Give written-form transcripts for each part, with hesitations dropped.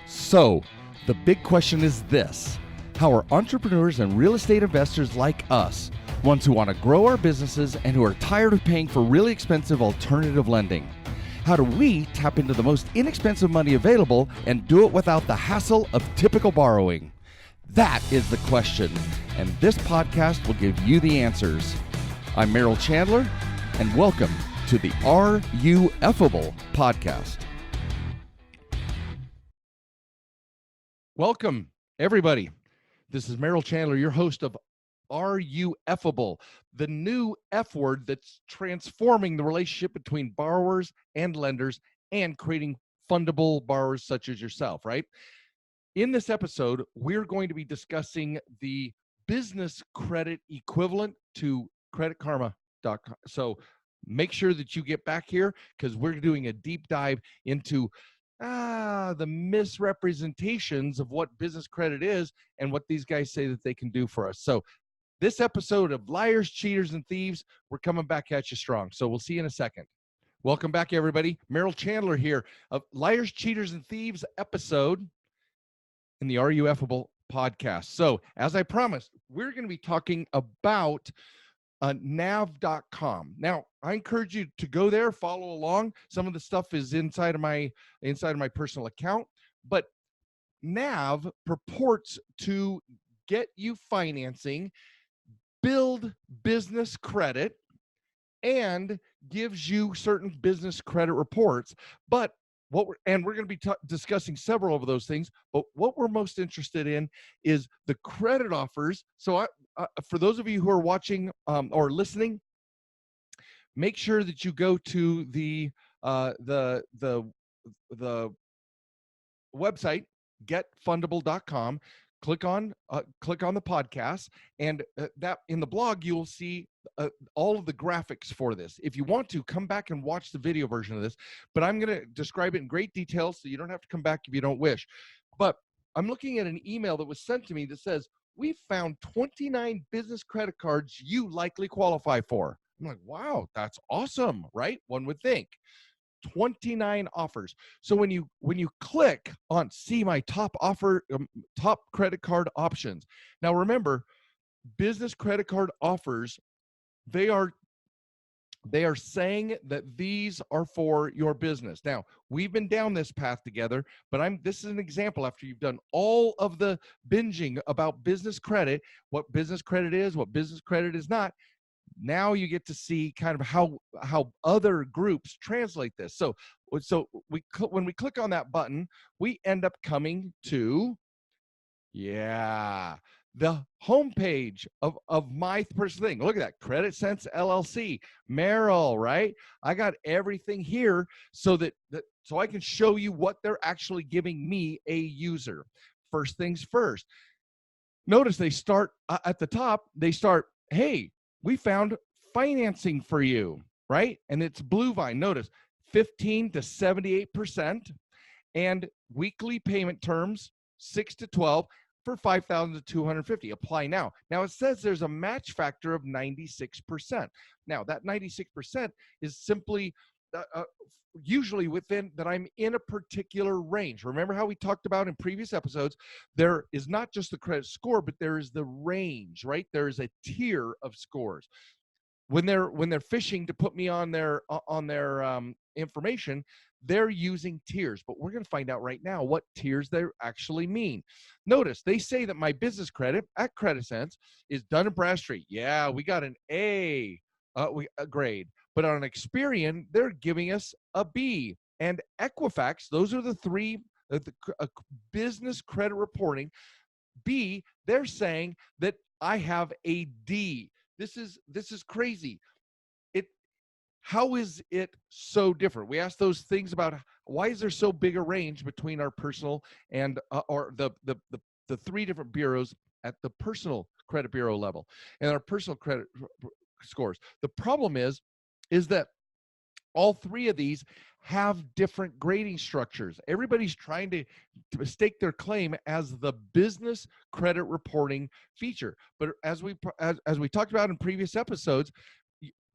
So, the big question is this: how are entrepreneurs and real estate investors like us, ones who want to grow our businesses and who are tired of paying for really expensive alternative lending? How do we tap into the most inexpensive money available and do it without the hassle of typical borrowing? That is the question, and this podcast will give you the answers. I'm Merrill Chandler, and welcome to the Are You Effable podcast. Welcome, everybody. This is Merrill Chandler, your host of Are You Effable, the new F word that's transforming the relationship between borrowers and lenders and creating fundable borrowers such as yourself, right? In this episode, we're going to be discussing the business credit equivalent to creditkarma.com. So make sure that you get back here because we're doing a deep dive into the misrepresentations of what business credit is and what these guys say that they can do for us. So this episode of Liars, Cheaters, and Thieves, we're coming back at you strong. So we'll see you in a second. Welcome back, everybody. Merrill Chandler here of Liars, Cheaters, and Thieves episode in the Are You Effable podcast. So as I promised, we're going to be talking about nav.com. Now, I encourage you to go there, follow along. Some of the stuff is inside of my personal account, but Nav purports to get you financing, build business credit, and gives you certain business credit reports. But we're going to be discussing several of those things, but what we're most interested in is the credit offers. So for those of you who are watching or listening, make sure that you go to the website getfundable.com. Click on the podcast, and that in the blog you'll see all of the graphics for this. If you want to, come back and watch the video version of this, but I'm going to describe it in great detail so you don't have to come back if you don't wish. But I'm looking at an email that was sent to me that says, we found 29 business credit cards you likely qualify for. I'm like, wow, that's awesome, right? One would think. 29 offers. So when you click on see my top offer, top credit card options. Now remember, business credit card offers, they are saying that these are for your business. Now, we've been down this path together, but this is an example after you've done all of the binging about business credit, what business credit is, what business credit is not. Now you get to see kind of how other groups translate this. So when we click on that button, we end up coming to the homepage of my personal thing. Look at that, Credit Sense LLC, Merrill, right? I got everything here so so I can show you what they're actually giving me, a user. First things first. Notice they start at the top. They start, hey, we found financing for you, right? And it's Blue Vine. Notice 15 to 78%, and weekly payment terms 6 to 12 for 5,000 to 250. Apply now. Now it says there's a match factor of 96%. Now that 96% is simply usually within that I'm in a particular range. Remember how we talked about in previous episodes, there is not just the credit score, but there is the range, right? There is a tier of scores. When they're fishing to put me on their information, they're using tiers, but we're going to find out right now what tiers they actually mean. Notice they say that my business credit at Credit Sense is Dun & Bradstreet. Yeah, we got an A grade. But on Experian, they're giving us a B. And Equifax, those are the three business credit reporting. B, they're saying that I have a D. This is crazy. How is it so different? We asked those things about why is there so big a range between our personal and or the three different bureaus at the personal credit bureau level and our personal credit scores. The problem is that all three of these have different grading structures. Everybody's trying to stake their claim as the business credit reporting feature. But as we talked about in previous episodes,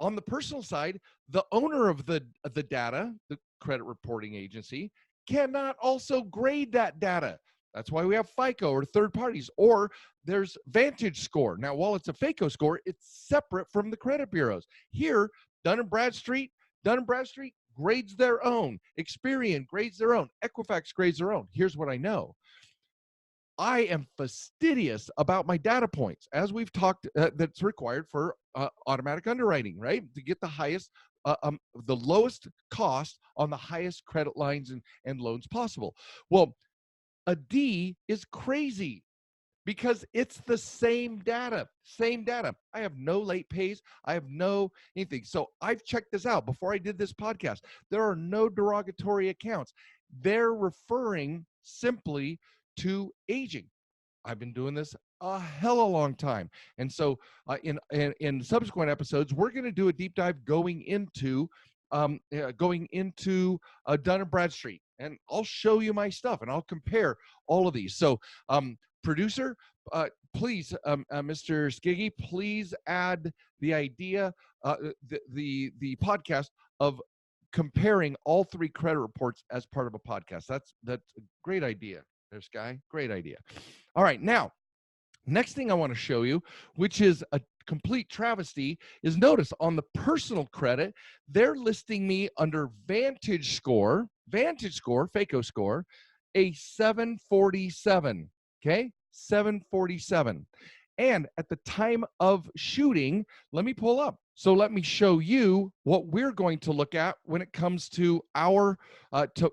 on the personal side, the owner of the data, the credit reporting agency, cannot also grade that data. That's why we have FICO or third parties, or there's Vantage Score. Now, while it's a FICO score, it's separate from the credit bureaus. Here, Dun & Bradstreet grades their own. Experian grades their own. Equifax grades their own. Here's what I know. I am fastidious about my data points, as we've talked, that's required for automatic underwriting, right? To get the highest, the lowest cost on the highest credit lines and loans possible. Well, a D is crazy because it's the same data. I have no late pays. I have no anything. So I've checked this out before I did this podcast. There are no derogatory accounts. They're referring simply to aging. I've been doing this a hell of a long time. And so in subsequent episodes, we're going to do a deep dive going into Dun & Bradstreet. And I'll show you my stuff and I'll compare all of these. So producer, please, Mr. Skiggy, please add the idea, the podcast of comparing all three credit reports as part of a podcast. That's a great idea. There's Sky, great idea. All right, now, next thing I want to show you, which is a complete travesty, is notice on the personal credit, they're listing me under Vantage Score, FICO score, a 747, okay? 747. And at the time of shooting, let me pull up. So let me show you what we're going to look at when it comes to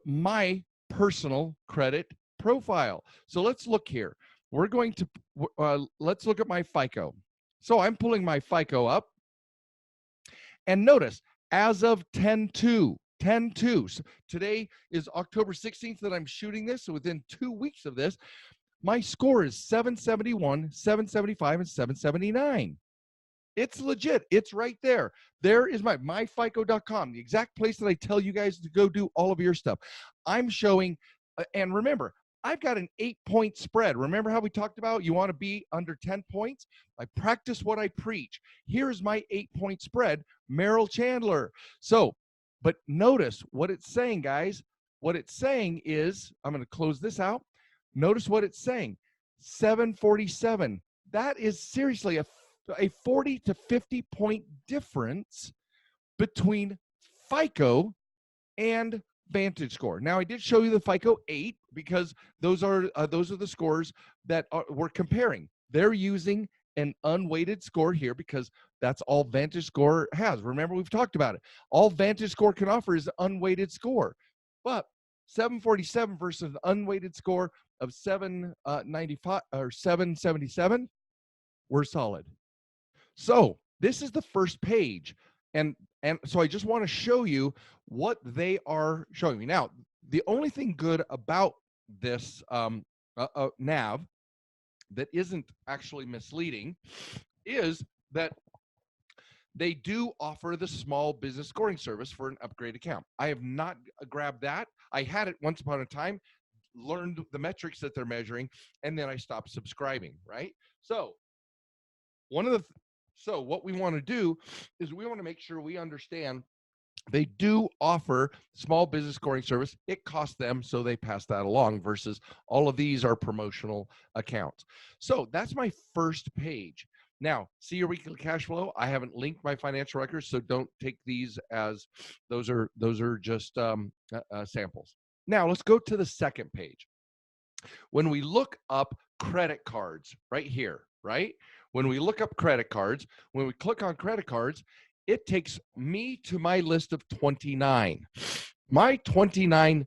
my personal credit profile. So let's look here. We're going to, let's look at my FICO. So I'm pulling my FICO up. And notice, as of 10/2, so today is October 16th that I'm shooting this. So within 2 weeks of this, my score is 771, 775, and 779. It's legit. It's right there. There is myfico.com, the exact place that I tell you guys to go do all of your stuff. I'm showing, and remember, I've got an 8-point spread. Remember how we talked about you want to be under 10 points? I practice what I preach. Here's my 8-point spread, Merrill Chandler. So, but notice what it's saying, guys. What it's saying is, I'm going to close this out. Notice what it's saying, 747. That is seriously a 40 to 50 point difference between FICO and Vantage Score. Now, I did show you the FICO 8 because those are the scores that we're comparing. They're using an unweighted score here because that's all Vantage Score has. Remember, we've talked about it. All Vantage Score can offer is unweighted score. But 747 versus an unweighted score of 795 or 777, we're solid. So this is the first page. And so I just want to show you what they are showing me. Now, the only thing good about this nav that isn't actually misleading is that they do offer the small business scoring service for an upgrade account. I have not grabbed that. I had it once upon a time, learned the metrics that they're measuring, and then I stopped subscribing, right? So what we want to do is we want to make sure we understand they do offer small business scoring service. It costs them, so they pass that along versus all of these are promotional accounts. So that's my first page. Now, see your weekly cash flow. I haven't linked my financial records, so don't take these as those are just samples. Now, let's go to the second page. When we look up credit cards right here, right? When we look up credit cards, when we click on credit cards, it takes me to my list of 29. My 29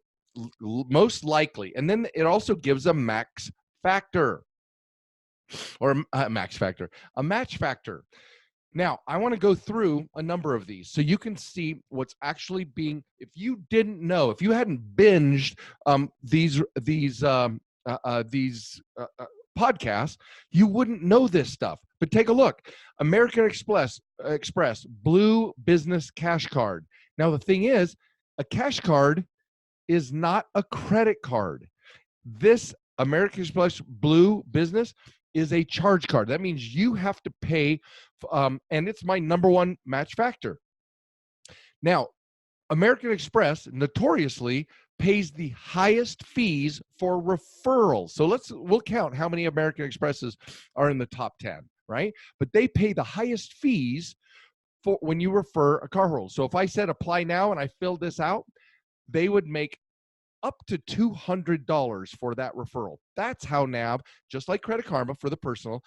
most likely, and then it also gives a max factor or a match factor. Now, I want to go through a number of these so you can see what's actually being, if you didn't know, if you hadn't binged these podcasts, you wouldn't know this stuff. But take a look. American Express Blue Business Cash Card. Now, the thing is, a cash card is not a credit card. This American Express Blue Business is a charge card. That means you have to pay, and it's my number one match factor. Now, American Express, notoriously, pays the highest fees for referrals. So we'll count how many American Expresses are in the top 10, right? But they pay the highest fees for when you refer a car hold. So if I said apply now and I filled this out, they would make up to $200 for that referral. That's how NAB, just like Credit Karma for the personal,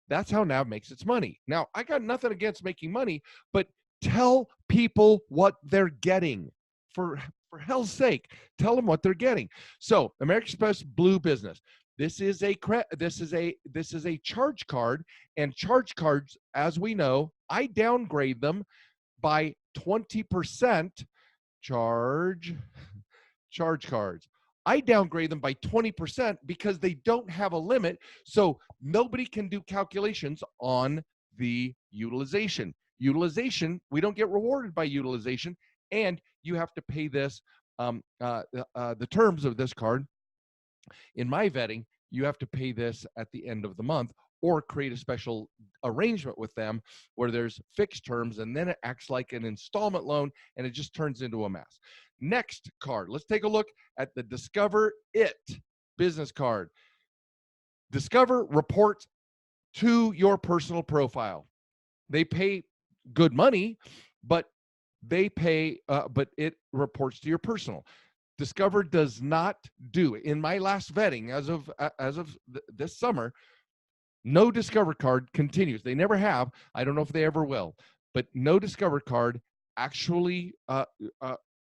that's how NAB makes its money. Now, I got nothing against making money, but tell people what they're getting. For hell's sake, tell them what they're getting. So, American Express Blue Business. This is a charge card, and charge cards, as we know, I downgrade them by 20%. Charge cards. I downgrade them by 20% because they don't have a limit, so nobody can do calculations on the utilization. We don't get rewarded by utilization, and you have to pay this, the terms of this card. In my vetting, you have to pay this at the end of the month or create a special arrangement with them where there's fixed terms, and then it acts like an installment loan, and it just turns into a mess. Next card, let's take a look at the Discover It business card. Discover reports to your personal profile. They pay good money, but it reports to your personal. Discover does not do, in my last vetting as of this summer, no Discover card continues. They never have. I don't know if they ever will, but no Discover card actually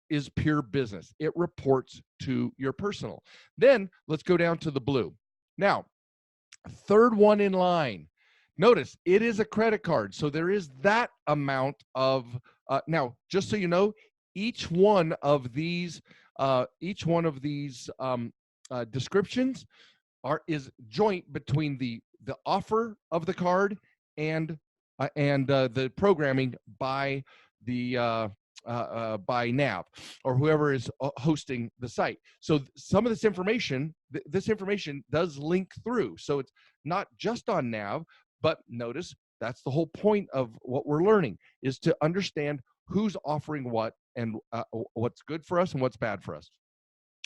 is pure business. It reports to your personal. Then let's go down to the blue. Now, third one in line. Notice it is a credit card, so there is that amount of. Now, just so you know, each one of these descriptions is joint between the offer of the card and the programming by the by NAB or whoever is hosting the site. So some of this information does link through. So it's not just on NAB, but notice that's the whole point of what we're learning, is to understand who's offering what and what's good for us and what's bad for us.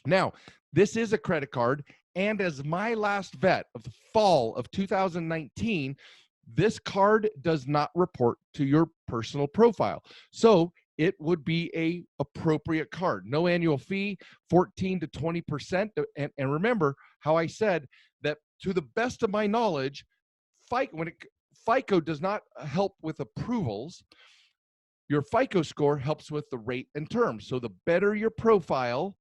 Now, this is a credit card, and as my last vet of the fall of 2019, this card does not report to your personal profile. So it would be a appropriate card. No annual fee, 14 to 20%. And remember how I said that, to the best of my knowledge, FICO does not help with approvals. Your FICO score helps with the rate and terms. So the better your profile,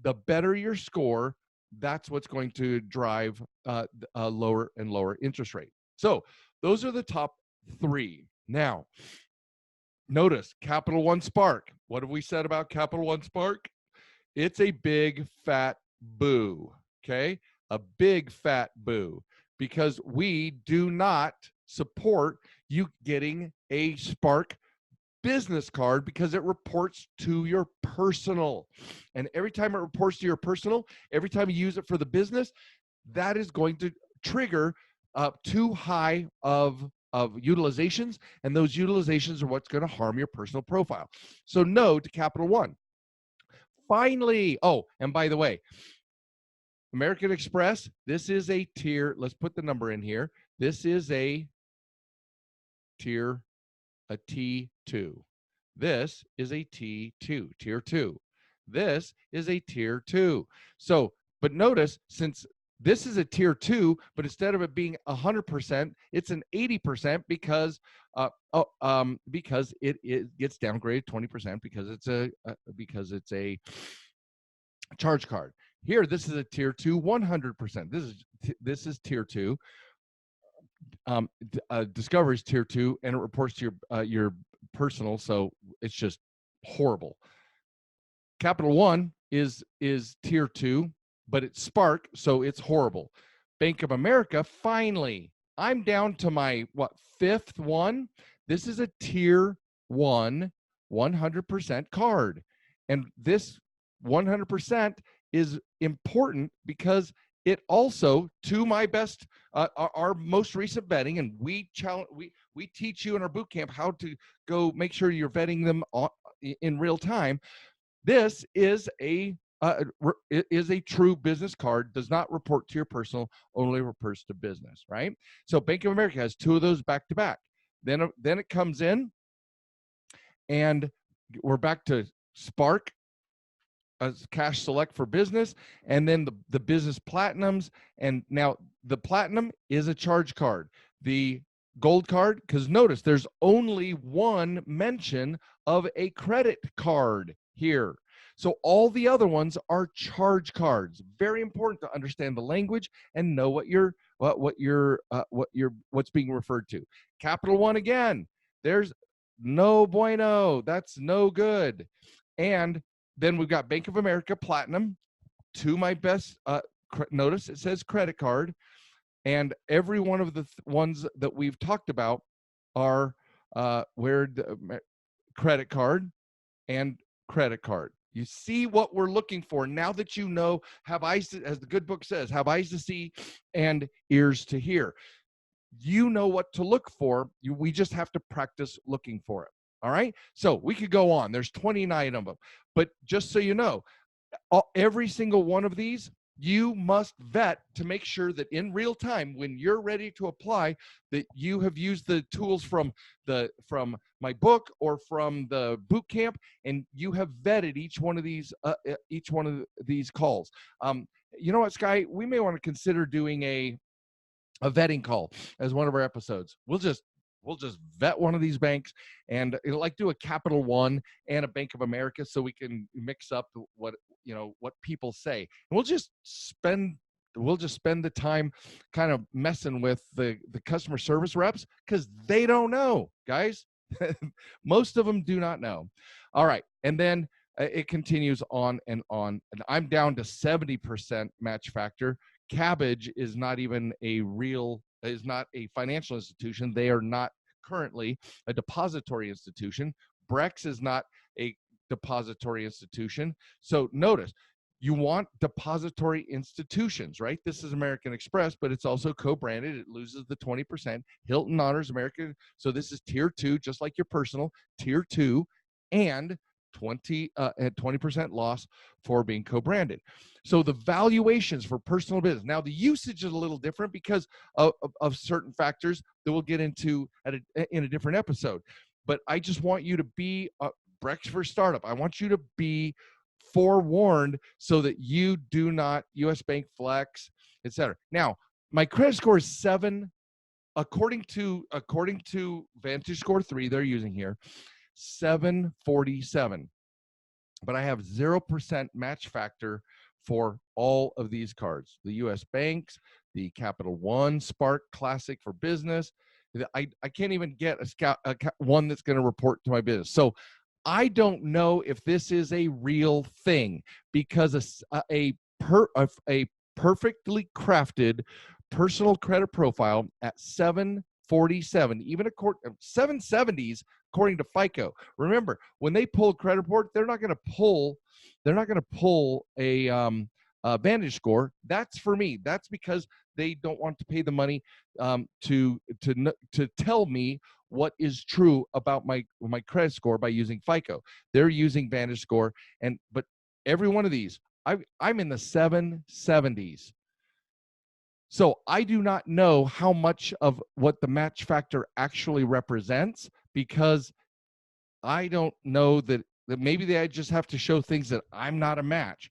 the better your score. That's what's going to drive a lower and lower interest rate. So those are the top three. Now, notice Capital One Spark. What have we said about Capital One Spark? It's a big fat boo, okay? A big fat boo, because we do not support you getting a Spark business card because it reports to your personal. And every time it reports to your personal, every time you use it for the business, that is going to trigger too high of utilizations, and those utilizations are what's going to harm your personal profile. So no to Capital One. Finally, oh, and by the way, American Express, this is a tier, let's put the number in here. This is a tier, a T2. This is a T2, tier 2. This is a tier 2. So, but notice, since this is a tier 2, but instead of it being 100%, it's an 80% because it gets downgraded 20% because it's a charge card. Here, this is a tier 2, 100%. This is tier 2. Discover is tier 2, and it reports to your personal, so it's just horrible. Capital One is tier 2, but it's Spark, so it's horrible. Bank of America, finally, I'm down to my fifth one. This is a tier 1, 100% card, and this 100% is important because it also, to my best, our most recent vetting, and we teach you in our boot camp how to go make sure you're vetting them in real time. This is a is a true business card, does not report to your personal, only reports to business, right? So Bank of America has 2 of those back to back. Then it comes in, and we're back to Spark as Cash Select for business, and then the business platinums. And now the platinum is a charge card. The gold card, because notice there's only one mention of a credit card here. So all the other ones are charge cards. Very important to understand the language and know what's being referred to. Capital One, again, there's no bueno. That's no good. And then we've got Bank of America Platinum. To my best, notice it says credit card, and every one of the ones that we've talked about are where the credit card and credit card. You see what we're looking for now that you know, have eyes to, as the good book says, have eyes to see and ears to hear. You know what to look for. We just have to practice looking for it. All right. So we could go on. There's 29 of them. But just so you know, every single one of these, you must vet to make sure that in real time, when you're ready to apply, that you have used the tools from my book or from the boot camp, and you have vetted each one of these calls. You know what, Sky? We may want to consider doing a vetting call as one of our episodes. We'll just vet one of these banks, and it'll like do a Capital One and a Bank of America, so we can mix up what people say. And we'll just spend the time kind of messing with the customer service reps, because they don't know, guys. Most of them do not know. All right, and then it continues on and on, and I'm down to 70% match factor. Cabbage is not even is not a financial institution. They are not currently a depository institution. Brex is not a depository institution. So notice, you want depository institutions, right? This is American Express, but it's also co-branded. It loses the 20%. Hilton honors American. So this is tier 2, just like your personal, tier 2, and 20% loss for being co-branded. So the valuations for personal business. Now the usage is a little different because of certain factors that we'll get into in a different episode. But I just want you to be Brex for startup. I want you to be forewarned so that you do not US Bank Flex, etc. Now my credit score is 7, according to Vantage Score 3 they're using here. 747, but I have 0% match factor for all of these cards. The US banks, the Capital One, Spark Classic for business. I can't even get one that's going to report to my business. So I don't know if this is a real thing, because a perfectly crafted personal credit profile at 747, even 770s, according to FICO. Remember, when they pull a credit report, they're not going to pull a Vantage score. That's for me. That's because they don't want to pay the money to tell me what is true about my credit score by using FICO. They're using Vantage score, but every one of these, I'm in the 770s. So I do not know how much of what the match factor actually represents, because I don't know that maybe they just have to show things that I'm not a match.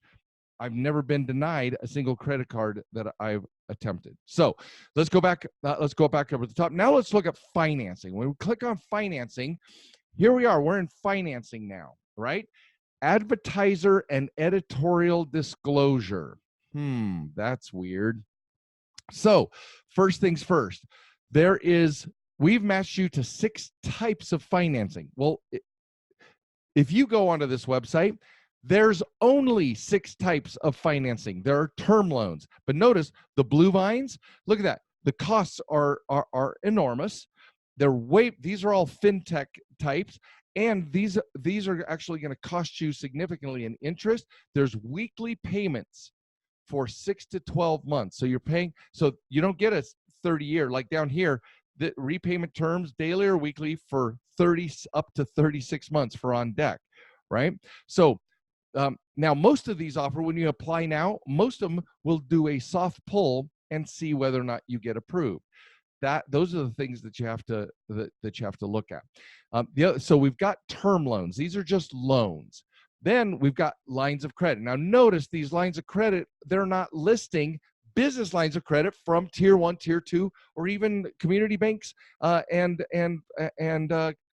I've never been denied a single credit card that I've attempted. So let's go back. Let's go back over the top. Now let's look at financing. When we click on financing, here we are. We're in financing now, right? Advertiser and editorial disclosure. That's weird. So first things first, we've matched you to 6 types of financing. Well, if you go onto this website, there's only 6 types of financing. There are term loans, but notice the blue vines, look at that. The costs are enormous. These are all fintech types, and these are actually going to cost you significantly in interest. There's weekly payments for 6 to 12 months. So you're paying, so you don't get a 30-year, like down here, the repayment terms daily or weekly for 30 up to 36 months for on deck, right? So Now, most of these offer, when you apply now, most of them will do a soft pull and see whether or not you get approved. Those are the things that you have to look at. So we've got term loans. These are just loans. Then we've got lines of credit. Now, notice these lines of credit, they're not listing business lines of credit from tier 1, tier 2, or even community banks and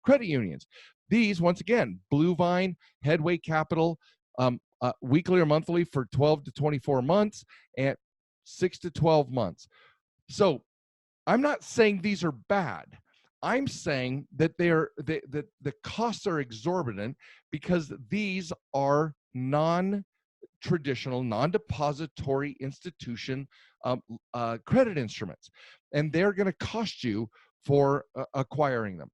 credit unions. These, once again, Blue Vine, Headway Capital, weekly or monthly for 12 to 24 months and 6 to 12 months. So I'm not saying these are bad. I'm saying that the costs are exorbitant because these are non-traditional, non-depository institution credit instruments, and they're going to cost you for acquiring them.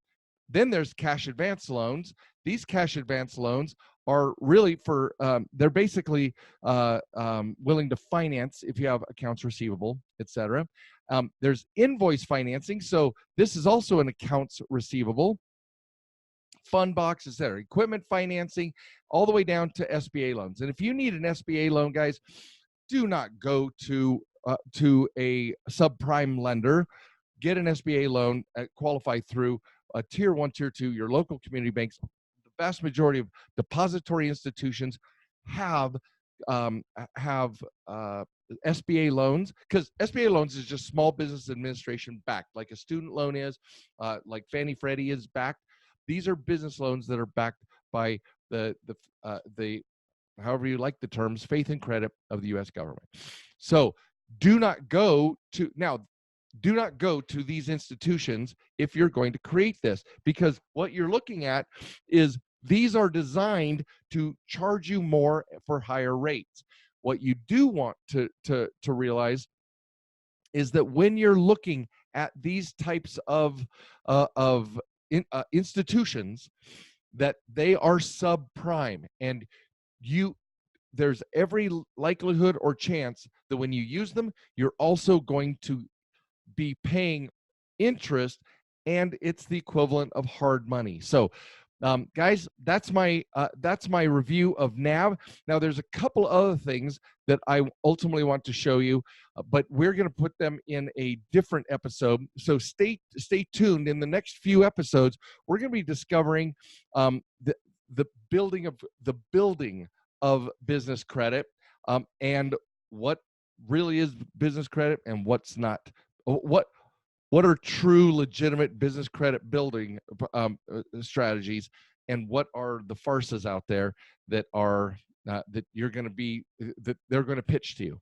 Then there's cash advance loans. These cash advance loans are really for, they're basically willing to finance if you have accounts receivable, et cetera. There's invoice financing. So this is also an accounts receivable. Fund box, et cetera. Equipment financing, all the way down to SBA loans. And if you need an SBA loan, guys, do not go to a subprime lender. Get an SBA loan, qualify through a tier 1, tier 2, your local community banks. The vast majority of depository institutions have SBA loans, because SBA loans is just small business administration backed, like a student loan is, like Fannie Freddie is backed. These are business loans that are backed by the however you like the terms, faith and credit of the U.S. government. So do not go to these institutions if you're going to create this, because what you're looking at is these are designed to charge you more for higher rates. What you do want to realize is that when you're looking at these types of institutions, that they are subprime, and there's every likelihood or chance that when you use them, you're also going to be paying interest, and it's the equivalent of hard money. So guys, that's my review of NAV. Now, there's a couple other things that I ultimately want to show you, but we're going to put them in a different episode. So stay tuned. In the next few episodes, we're going to be discovering the building of business credit, and what really is business credit and what's not. What are true, legitimate business credit building strategies, and what are the farces out there that are that you're going to be that they're going to pitch to you?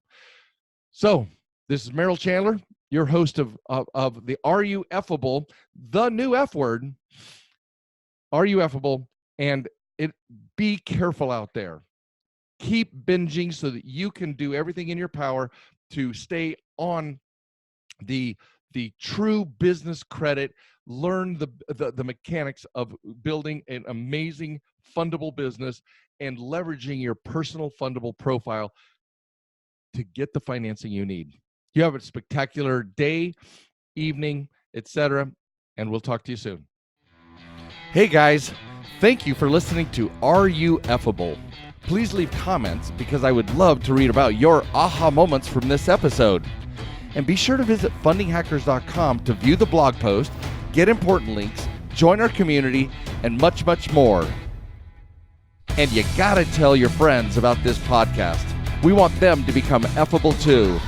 So this is Merrill Chandler, your host of the Are You Effable, the new F word. Are you effable? And be careful out there. Keep binging so that you can do everything in your power to stay on the true business credit, learn the mechanics of building an amazing fundable business and leveraging your personal fundable profile to get the financing you need. You have a spectacular day, evening, etc., and we'll talk to you soon. Hey guys, thank you for listening to Are You Effable? Please leave comments, because I would love to read about your aha moments from this episode. And be sure to visit fundinghackers.com to view the blog post, get important links, join our community, and much, much more. And you gotta tell your friends about this podcast. We want them to become effable too.